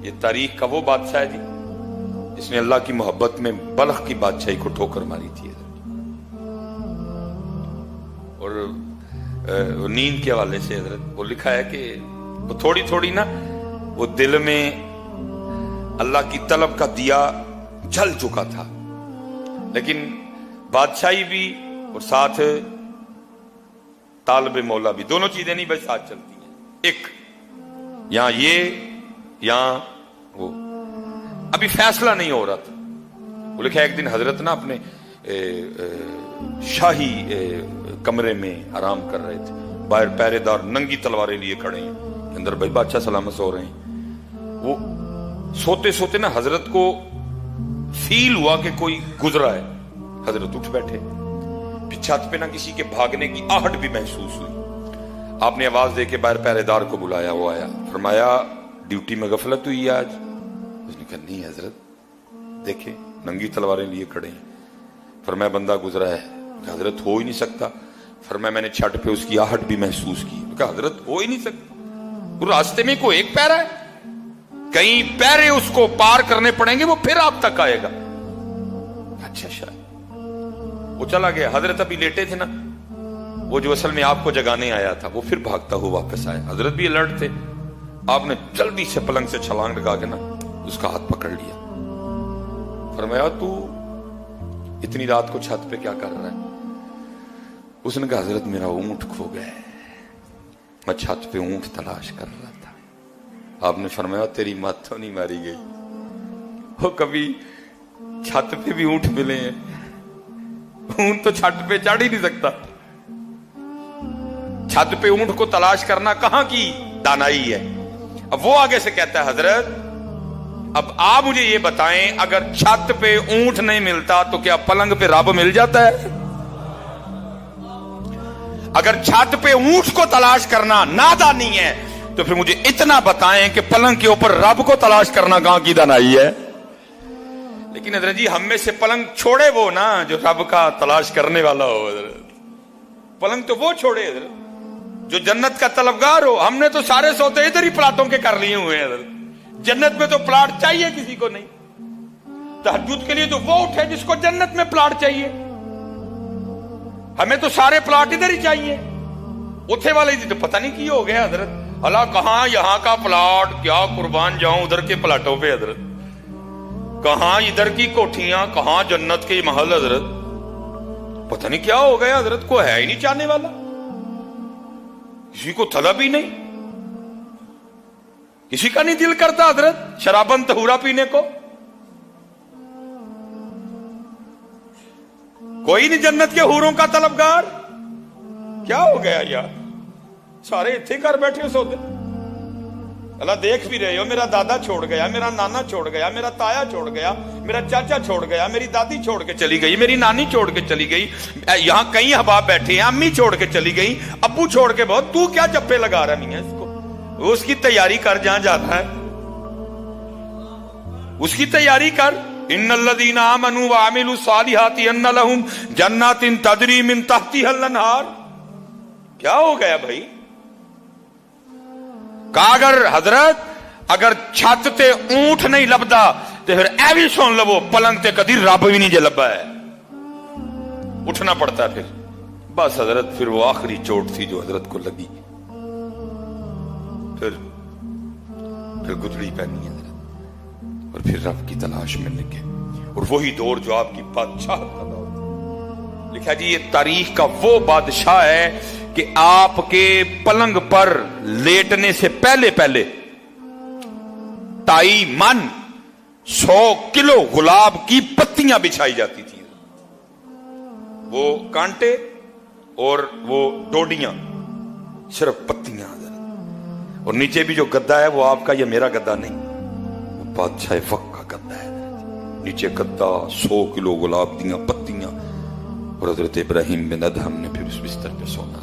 یہ تاریخ کا وہ بادشاہ ہے جی جس نے اللہ کی محبت میں بلخ کی بادشاہی کو ٹھوکر ماری تھی. اور نیند کے حوالے سے حضرت وہ لکھا ہے کہ وہ تھوڑی تھوڑی نا وہ دل میں اللہ کی طلب کا دیا جل چکا تھا، لیکن بادشاہی بھی اور ساتھ طالب مولا بھی، دونوں چیزیں نہیں بھائی ساتھ چلتی ہیں. ایک یہاں یہ یہاں وہ، ابھی فیصلہ نہیں ہو رہا تھا. وہ لکھا ایک دن حضرت نا اپنے شاہی کمرے میں آرام کر رہے تھے، باہر پہرے دار ننگی تلواریں لیے کھڑے ہیں، اندر بھائی بادشاہ سلامت سو رہے ہیں. وہ سوتے سوتے نا حضرت کو فیل ہوا کہ کوئی گزرا ہے. حضرت اٹھ بیٹھے، پھر چھت پہ نہ کسی کے بھاگنے کی آہٹ بھی محسوس ہوئی. آپ نے آواز دے کے باہر پہرے دار کو بلایا، وہ آیا. فرمایا ڈیوٹی میں غفلت ہوئی ہے آج؟ اس نے کہا نہیں حضرت، دیکھیں ننگی تلواریں لیے کھڑے ہیں. فرمایا بندہ گزرا ہے. کہا حضرت ہو ہی نہیں سکتا. فرمایا میں نے چھت پہ اس کی آہٹ بھی محسوس کی. کہا حضرت ہو ہی نہیں سکتا، راستے میں کوئی ایک پیرا ہے، کئی پیرے اس کو پار کرنے پڑیں گے وہ پھر آپ تک آئے گا. اچھا شاید وہ چلا گیا. حضرت ابھی لیٹے تھے نا، وہ جو اصل میں آپ کو جگانے آیا تھا وہ پھر بھاگتا ہوا واپس آیا. حضرت بھی الرٹ تھے. آپ نے جلدی سے پلنگ سے چھلانگ لگا کے نا اس کا ہاتھ پکڑ لیا. فرمایا تو اتنی رات کو چھت پہ کیا کر رہا ہے؟ اس نے کہا حضرت میرا اونٹ کھو گیا ہے، میں چھت پہ اونٹ تلاش کر رہا تھا. آپ نے فرمایا تیری مت تو نہیں ماری گئی، وہ کبھی چھت پہ بھی اونٹ ملے ہیں، اونٹ تو چھت پہ چڑھ ہی نہیں سکتا. چھت پہ اونٹ کو تلاش کرنا کہاں کی دانائی ہے. اب وہ آگے سے کہتا ہے حضرت اب آپ مجھے یہ بتائیں اگر چھت پہ اونٹ نہیں ملتا تو کیا پلنگ پہ رب مل جاتا ہے؟ اگر چھت پہ اونٹ کو تلاش کرنا نادانی ہے تو پھر مجھے اتنا بتائیں کہ پلنگ کے اوپر رب کو تلاش کرنا کہاں کی دانائی ہے؟ لیکن حضرت جی ہم میں سے پلنگ چھوڑے وہ نا جو رب کا تلاش کرنے والا ہو. حضرت پلنگ تو وہ چھوڑے حضرت جو جنت کا طلبگار ہو. ہم نے تو سارے سوتے ادھر ہی پلاٹوں کے کر لیے ہوئے ہیں. حضرت جنت میں تو پلاٹ چاہیے کسی کو نہیں. تہجد کے لیے تو وہ اٹھے جس کو جنت میں پلاٹ چاہیے. ہمیں تو سارے پلاٹ ادھر ہی چاہیے. اتھے والے تو پتہ نہیں کی ہو گیا حضرت، اللہ کہاں یہاں کا پلاٹ کیا قربان جاؤں ادھر کے پلاٹوں پہ. حضرت کہاں ادھر کی کوٹھیاں کہاں جنت کے محل. حضرت پتہ نہیں کیا ہو گیا. حضرت کو ہے ہی نہیں چاہنے والا، کسی کو طلب ہی نہیں، کسی کا نہیں دل کرتا حضرت شرابن طہورا پینے کو. کوئی نہیں جنت کے حوروں کا طلبگار. کیا ہو گیا یار، سارے اتھے کر بیٹھے سوتے. اللہ دیکھ بھی رہے ہو میرا دادا چھوڑ گیا، میرا نانا چھوڑ گیا، میرا تایا چھوڑ گیا، میرا چاچا چھوڑ گیا، میری دادی چھوڑ کے چلی گئی، میری نانی چھوڑ کے چلی گئی، یہاں کئی احباب بیٹھے ہیں، امی چھوڑ کے چلی گئی، ابو چھوڑ کے بہت. تو کیا جپے لگا رہا نہیں ہے اس کو؟ اس کی تیاری کر جہاں جاتا ہے، اس کی تیاری کر. ان الذین آمنوا وعملوا الصالحات ان لهم جنات تجری من تحتها الانہار. کیا ہو گیا بھائی؟ کہا اگر حضرت اگر چھت تے اونٹ نہیں لبدا تو پھر اے بھی سن لو پلنگ تے کدی رب بھی نہیں جے لبا ہے. اٹھنا پڑتا ہے پھر. بس حضرت پھر وہ آخری چوٹ تھی جو حضرت کو لگی. پھر گدڑی پہنی ہے حضرت اور پھر رب کی تلاش میں لگے. اور وہی دور جو آپ کی بادشاہت کا دور. لکھا جی یہ تاریخ کا وہ بادشاہ ہے کہ آپ کے پلنگ پر لیٹنے سے پہلے 2.5 من 100 کلو گلاب کی پتیاں بچھائی جاتی تھی. وہ کانٹے اور وہ ڈوڈیاں، صرف پتیاں. اور نیچے بھی جو گدا ہے وہ آپ کا یا میرا گدا نہیں، وہ بادشاہ وقت کا گدا ہے. نیچے گدا 100 کلو گلاب دیاں پتیاں. اور حضرت ابراہیم بن ادہم نے پھر اس بستر پہ سونا.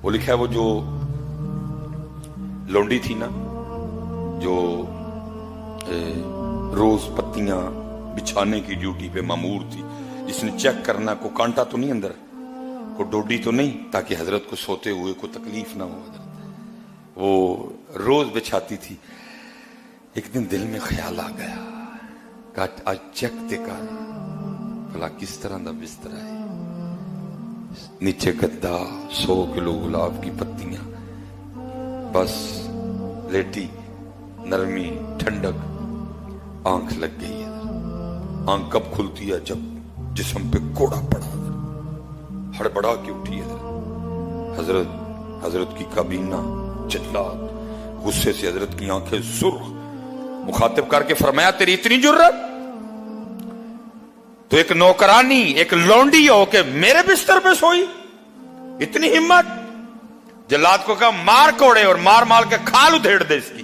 وہ لکھا ہے وہ جو لونڈی تھی نا جو روز پتیاں بچھانے کی ڈیوٹی پہ مامور تھی، جس نے چیک کرنا کو کانٹا تو نہیں اندر، کو ڈوڈی تو نہیں، تاکہ حضرت کو سوتے ہوئے کو تکلیف نہ ہو. حضرت وہ روز بچھاتی تھی. ایک دن دل میں خیال آ گیا کہ آج چیک تے کر بھلا کس طرح دا بستر ہے، نیچے گدا، 100 کلو گلاب کی پتیاں، بس لیٹی، نرمی، ٹھنڈک، آنکھ لگ گئی ہے۔ آنکھ کب کھلتی ہے؟ جب جسم پہ کوڑا پڑا، ہڑبڑا کے اٹھی ہے حضرت کی کابینہ، جلاد غصے سے حضرت کی آنکھیں سرخ، مخاطب کر کے فرمایا تیری اتنی جرت تو ایک نوکرانی، ایک لونڈی ہو کے میرے بستر پہ سوئی، اتنی ہمت؟ جلاد کو کہا مار کوڑے اور مار مار کے کھال ادھیڑ دے اس کی۔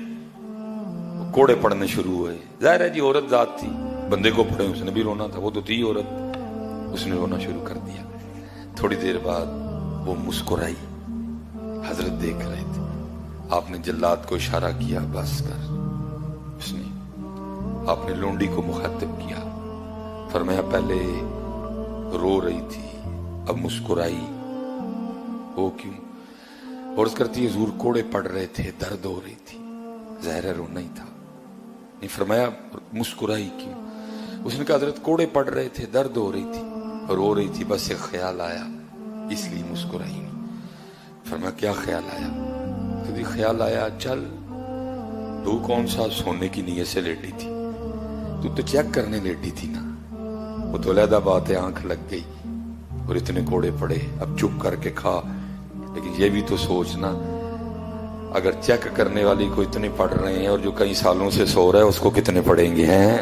کوڑے پڑنے شروع ہوئے، ظاہر ہے جی عورت ذات تھی، بندے کو پڑے، اس نے بھی رونا تھا، وہ تو تھی عورت، اس نے رونا شروع کر دیا۔ تھوڑی دیر بعد وہ مسکرائی، حضرت دیکھ رہے تھے، آپ نے جلاد کو اشارہ کیا بس کر، اس نے آپ نے لونڈی کو مخاطب کیا، فرمایا پہلے رو رہی تھی اب مسکرائی، وہ کیوں؟ عرض کرتی ہے حضور کوڑے پڑ رہے تھے، درد ہو رہی تھی، ظاہر رونا ہی تھا، نہیں فرمایا مسکرائی کیوں؟ اس نے کہا حضرت کوڑے پڑ رہے تھے، درد ہو رہی تھی، رو رہی تھی، بس ایک خیال آیا اس لیے مسکرائی نہیں۔ فرمایا کیا خیال آیا؟ کبھی خیال آیا چل تو کون سا سونے کی نیت سے لیٹی تھی، تو چیک کرنے لیٹی تھی نا، وہ تو علیحدہ بات ہے، آنکھ لگ گئی اور اتنے کوڑے پڑے، اب چپ کر کے کھا، لیکن یہ بھی تو سوچنا اگر چیک کرنے والی کو اتنے پڑ رہے ہیں اور جو کئی سالوں سے سو رہا ہے اس کو کتنے پڑیں گے ہیں؟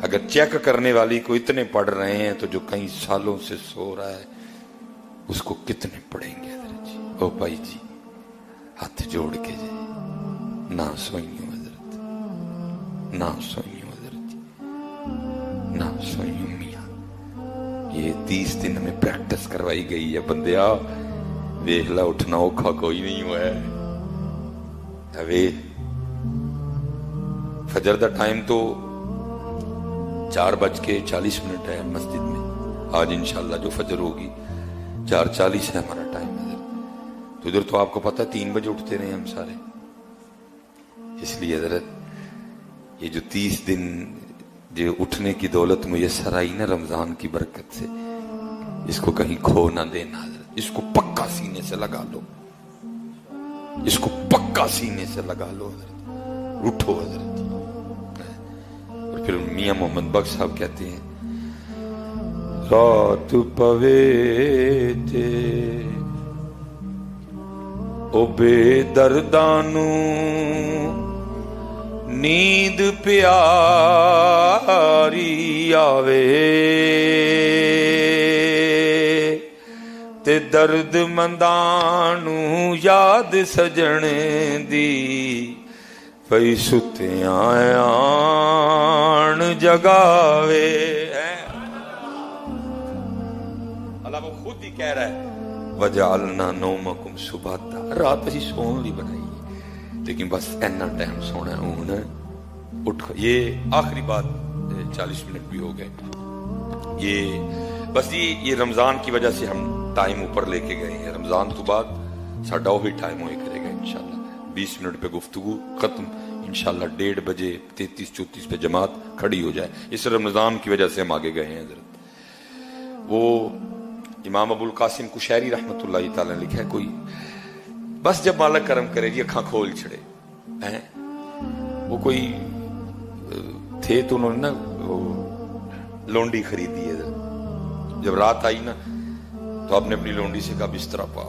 اگر چیک کرنے والی کو اتنے پڑھ رہے ہیں تو جو کئی سالوں سے سو رہا ہے اس کو کتنے پڑیں گے؟ حضرت جی او بھائی جی ہاتھ جوڑ کے جائے نہ سوئیوں حضرت، نہ سوئیوں حضرت جی، نہ سوئیوں میاں۔ یہ 30 دن میں پریکٹس کروائی گئی ہے بندیا، ویخلا اٹھنا اوکھا کوئی نہیں ہوا ہے۔ فجر دا ٹائم تو 4:40 ہے مسجد میں، آج انشاءاللہ جو فجر ہوگی 4:40 ہے ہمارا ٹائم ادھر، تو ادھر تو آپ کو پتہ 3 بجے اٹھتے رہے ہم سارے، اس لیے حضرت یہ جو 30 دن جو اٹھنے کی دولت میسر آئی نا رمضان کی برکت سے، اس کو کہیں کھو نہ دینا حضرت، اس کو پکا سینے سے لگا لو، اس کو پکا سینے سے لگا لو حضرت، اٹھو حضرت۔ اور پھر میاں محمد بخش صاحب کہتے ہیں رات پوے تے او بے دردانو نیند پیاری آوے تے درد مندانو یاد سجن دی پئی ستیاں آن جگاوے۔ اللہ وہ خود ہی کہہ رہا ہے وَجَعَلْنَا نَوْمَكُمْ سُبَاتًا، رات اسی سون لی بنائی ہے لیکن بس اینا ٹائم سونا ہے ہوں اٹھ۔ یہ آخری بات 40 منٹ بھی ہو گئے، یہ بس یہ رمضان کی وجہ سے ہم ٹائم اوپر لے کے گئے ہیں، رمضان تو بعد ساڈا وہی ٹائم ہوئے کرے گا انشاءاللہ، 20 منٹ پہ گفتگو ختم انشاءاللہ، 1:30 بجے 33-34 پہ جماعت کھڑی ہو جائے، اس رمضان کی وجہ سے ہم آگے گئے ہیں حضرت۔ وہ امام ابو القاسم کشیری رحمت اللہ تعالی نے لکھا ہے کوئی بس جب مالک کرم کرے جی اکھاں کھول چھڑے ہیں، وہ کوئی تھے تو انہوں نے نا لونڈی خریدی ہے، جب رات آئی نا تو آپ نے اپنی لونڈی سے کہا بستر پا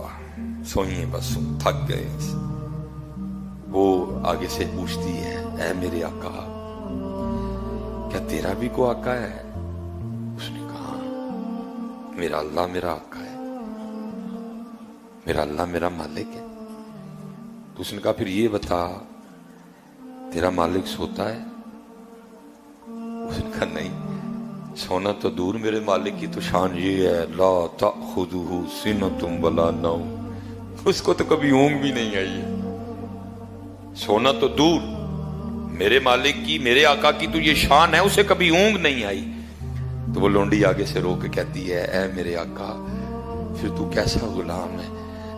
سوئیں بس تھک گئے۔ وہ آگے سے پوچھتی ہے اے میرے آقا کیا تیرا بھی کوئی آقا ہے؟ اس نے کہا میرا اللہ میرا آقا ہے، میرا اللہ میرا مالک ہے۔ تو اس نے کہا پھر یہ بتا تیرا مالک سوتا ہے؟ اس نے کہا نہیں، سونا تو دور، میرے مالک کی تو شان یہ ہے لا تأخذہ سنۃ ولا نوم، اس کو تو کبھی اونگ بھی نہیں آئی ہے۔ سونا تو دور، میرے مالک کی میرے آقا کی تو یہ شان ہے اسے کبھی اونگ نہیں آئی۔ تو وہ لونڈی آگے سے رو کے کہتی ہے اے میرے آقا پھر تو کیسا غلام ہے